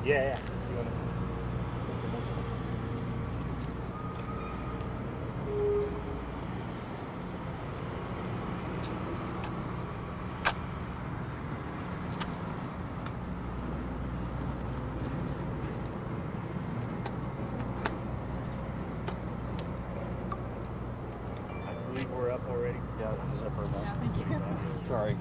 Yeah. I believe we're up already. Yeah, it's a zipper. Yeah, thank you. Sorry.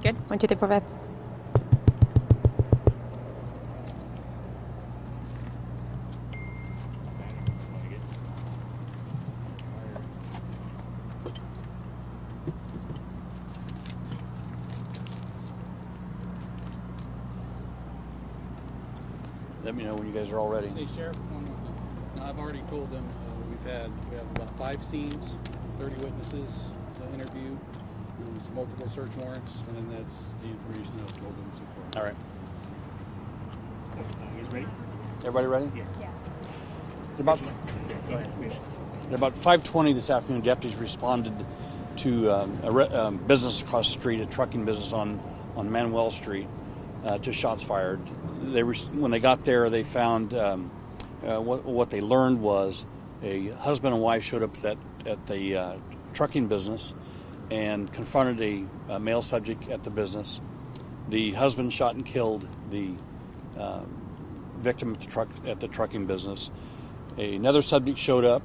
Good. 1, 2, 3, 4, 5. Let me know when you guys are all ready. Hey, Sheriff, no, I've already told them we have about 5 scenes, 30 witnesses to interview, multiple search warrants, and then that's the information I've told them so far. All right. You guys ready? Everybody ready? Yeah. They're Go ahead. about 5:20 this afternoon. Deputies responded to a business across the street, a trucking business on Manuel Street, to shots fired. When they got there, they found what they learned was a husband and wife showed up at the trucking business and confronted a male subject at the business. The husband shot and killed the victim at the trucking business. Another subject showed up.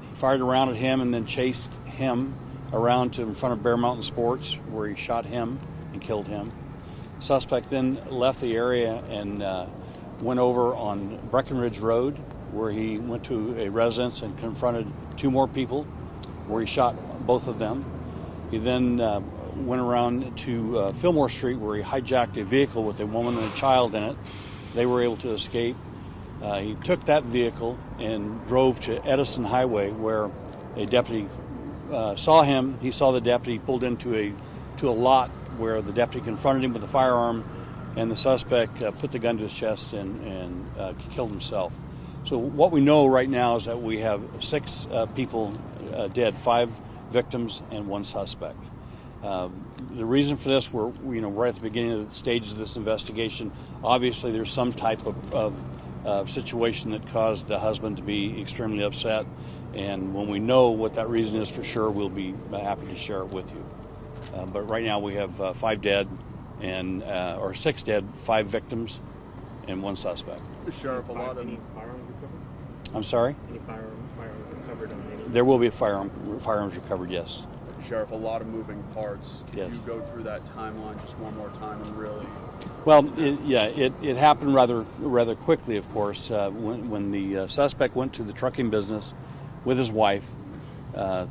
He fired around at him and then chased him around to in front of Bear Mountain Sports, where he shot him and killed him. Suspect then left the area and went over on Breckenridge Road, where he went to a residence and confronted 2 more people, where he shot both of them. He then went around to Fillmore Street, where he hijacked a vehicle with a woman and a child in it. They were able to escape. He took that vehicle and drove to Edison Highway, where a deputy saw him. He saw the deputy, pulled into a lot where the deputy confronted him with a firearm, and the suspect put the gun to his chest and killed himself. So what we know right now is that we have 6 people dead, 5 victims and 1 suspect. The reason for this, we're right at the beginning of the stages of this investigation. Obviously, there's some type of situation that caused the husband to be extremely upset, and when we know what that reason is for sure, we'll be happy to share it with you. But right now we have 5 dead, or 6 dead, 5 victims, and 1 suspect. Sheriff, a lot of Any firearms recovered? I'm sorry? Any firearms recovered on any? There will be firearms recovered, yes. Sheriff, a lot of moving parts. Can Yes. you go through that timeline just one more time and really? Well, it happened rather quickly, of course. When the suspect went to the trucking business with his wife,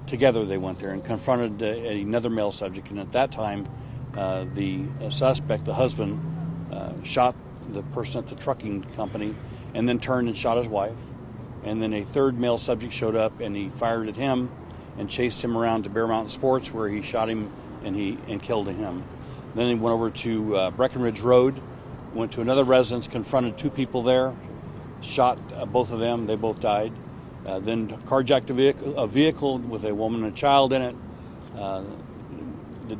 together they went there and confronted another male subject. And at that time, the suspect, the husband, shot the person at the trucking company and then turned and shot his wife. And then a third male subject showed up and he fired at him and chased him around to Bear Mountain Sports, where he shot him and killed him. Then he went over to Breckenridge Road, went to another residence, confronted 2 people there, shot both of them. They both died. Then carjacked a vehicle with a woman and a child in it.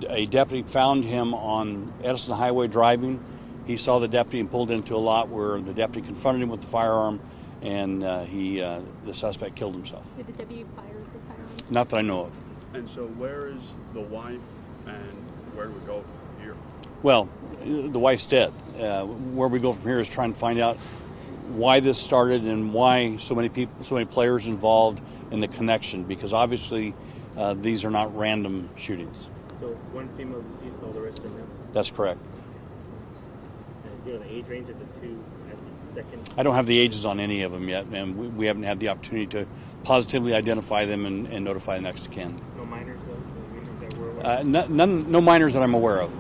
A deputy found him on Edison Highway driving. He saw the deputy and pulled into a lot where the deputy confronted him with the firearm, and the suspect killed himself. Did the deputy fire his firearm? Not that I know of. And so where is the wife and where do we go from here? Well, the wife's dead. Where we go from here is trying to find out why this started and why so many people, so many players involved in the connection, because obviously these are not random shootings. So 1 female deceased, all the rest are males? That's correct. And do you know the age range of the 2 at the second? I don't have the ages on any of them yet, and we haven't had the opportunity to positively identify them and notify the next of kin. No minors, though? That we're aware of? No minors that I'm aware of.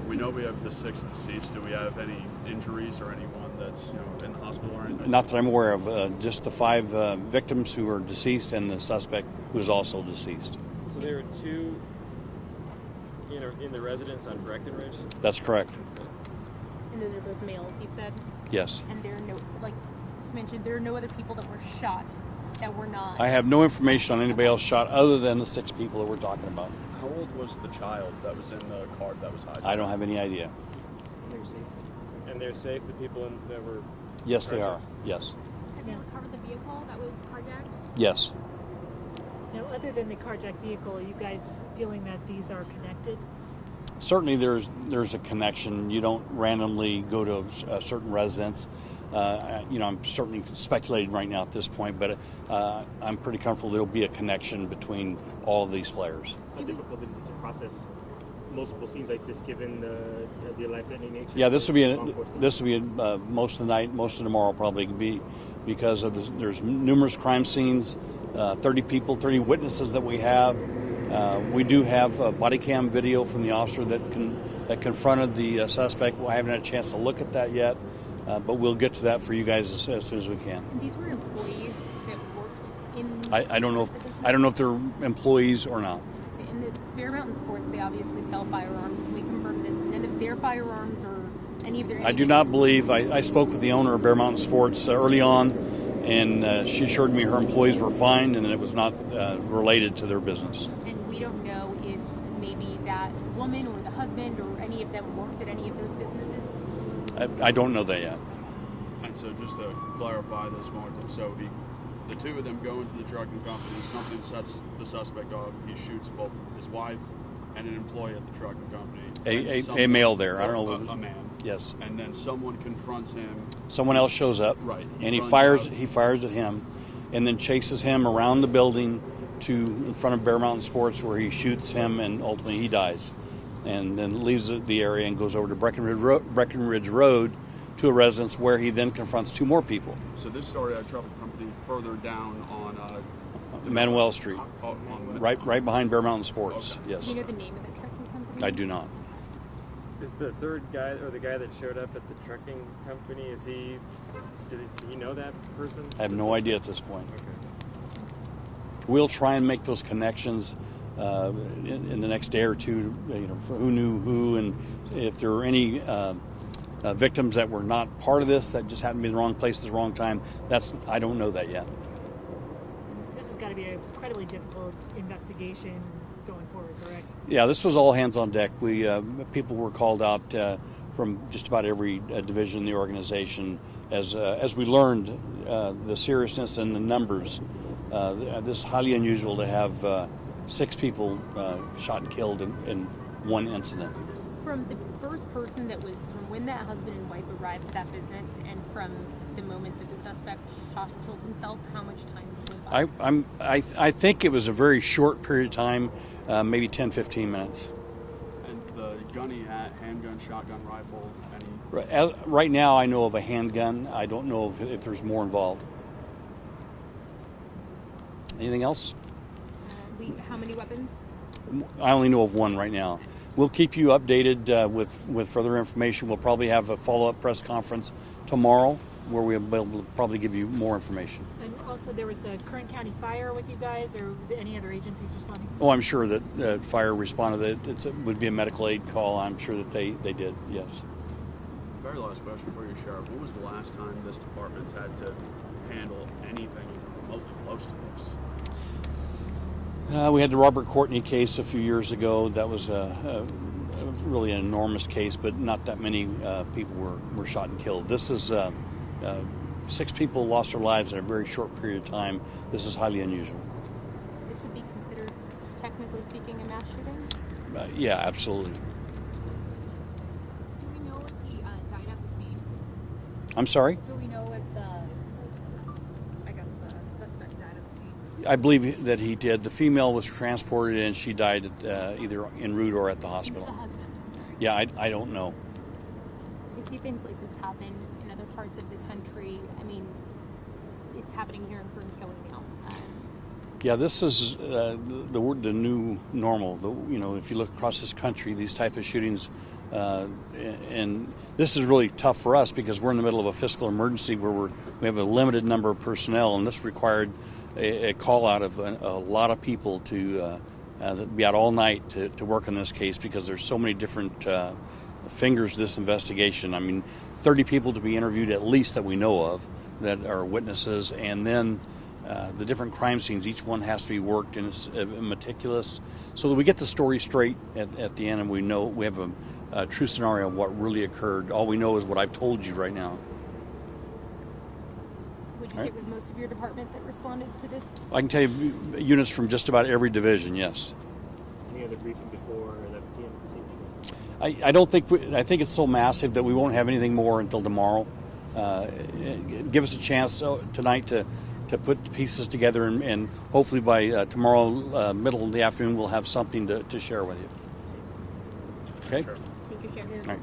We know we have the 6 deceased. Do we have any injuries or anyone that's in the hospital or anything? Not that I'm aware of. Just the 5 victims who are deceased and the suspect who is also deceased. So there were 2 in the residence on Breckenridge? That's correct. And those are both males, you said? Yes. And there are no, like you mentioned, there are no other people that were shot that were not. I have no information on anybody else shot other than the 6 people that we're talking about. old was the child that was in the car that was hijacked? I don't have any idea. And they're safe. The people that were. Yes, they are. Yes. Have you recovered the vehicle that was carjacked? Yes. Now, other than the carjacked vehicle, are you guys feeling that these are connected? Certainly, there's a connection. You don't randomly go to a certain residence. I'm certainly speculating right now at this point, but I'm pretty comfortable there'll be a connection between all of these players. How difficult is it to process multiple scenes like this, given the life-threatening nature? Yeah, this will be most of the night, most of tomorrow probably be because of there's numerous crime scenes, 30 people, 30 witnesses that we have. We do have body cam video from the officer that confronted the suspect. Well, I haven't had a chance to look at that yet, but we'll get to that for you guys as soon as we can. These were employees that worked in. I don't know if they're employees or not. In the Bear Mountain Sports, they obviously sell firearms. Can we confirm that none of their firearms or any of their? I do not believe. I spoke with the owner of Bear Mountain Sports early on, and she assured me her employees were fine and it was not related to their business. And we don't know if maybe that woman or the husband or any of them worked at any of those businesses. I don't know that yet. And so just to clarify this more, so the two of them go into the trucking company, something sets the suspect off, he shoots both his wife and an employee at the trucking company. A male there. I don't know. A man. Yes. And then someone confronts him. Someone else shows up. Right. And he fires at him and then chases him around the building to in front of Bear Mountain Sports where he shoots him and ultimately he dies. And then leaves the area and goes over to Breckenridge Road to a residence where he then confronts two more people. So this started at a trucking company further down on Manuel Street, right behind Bear Mountain Sports. Okay. Yes. Do you know the name of the trucking company? I do not. Is the third guy or the guy that showed up at the trucking company? Do you know that person? I have no idea at this point. Okay. We'll try and make those connections in the next day or two. For who knew who, and if there were any victims that were not part of this that just happened to be in the wrong place at the wrong time. I don't know that yet. This has got to be an incredibly difficult investigation going forward, correct? Yeah, this was all hands on deck. People were called out from just about every division in the organization as we learned the seriousness and the numbers. This is highly unusual to have 6 people shot and killed in one incident. From the first person from when that husband and wife arrived at that business and from the moment that the suspect shot and killed himself, how much time went by? I think it was a very short period of time, maybe 10-15 minutes. And the gunny handgun, shotgun, rifle, Right now, I know of a handgun. I don't know if there's more involved. Anything else? How many weapons? I only know of one right now. We'll keep you updated with further information. We'll probably have a follow-up press conference tomorrow where we'll be able to probably give you more information. And also, there was a Kern County fire with you guys, or any other agencies responding? Oh, I'm sure that fire responded. It would be a medical aid call. I'm sure that they did, yes. Very last question for you, Sheriff. When was the last time this department's had to handle anything remotely close to this? We had the Robert Courtney case a few years ago. That was really an enormous case, but not that many people were shot and killed. This is 6 people lost their lives in a very short period of time. This is highly unusual. This would be considered, technically speaking, a mass shooting? Yeah, absolutely. Do we know if he died at the scene? I'm sorry? Do we know if the suspect died at the scene? I believe that he did. The female was transported and she died either en route or at the hospital. The husband. Yeah, I don't know. We see things like this happen in other parts of the country. I mean, it's happening here in Kern County now. Yeah, this is the new normal. If you look across this country, these type of shootings, and this is really tough for us because we're in the middle of a fiscal emergency where we have a limited number of personnel, and this required a call out of a lot of people to be out all night to work on this case because there's so many different fingers to this investigation. I mean, 30 people to be interviewed at least that we know of that are witnesses, and then the different crime scenes. Each one has to be worked and it's meticulous, so that we get the story straight at the end, and we know we have a true scenario of what really occurred. All we know is what I've told you right now. Would you say it was most of your department that responded to this? I can tell you units from just about every division. Yes. Any other briefing before that began this evening? I don't think I think it's so massive that we won't have anything more until tomorrow. Give us a chance tonight to put the pieces together, and hopefully by tomorrow middle of the afternoon we'll have something to share with you. Okay. Sure. Thank you, Sheriff. All right.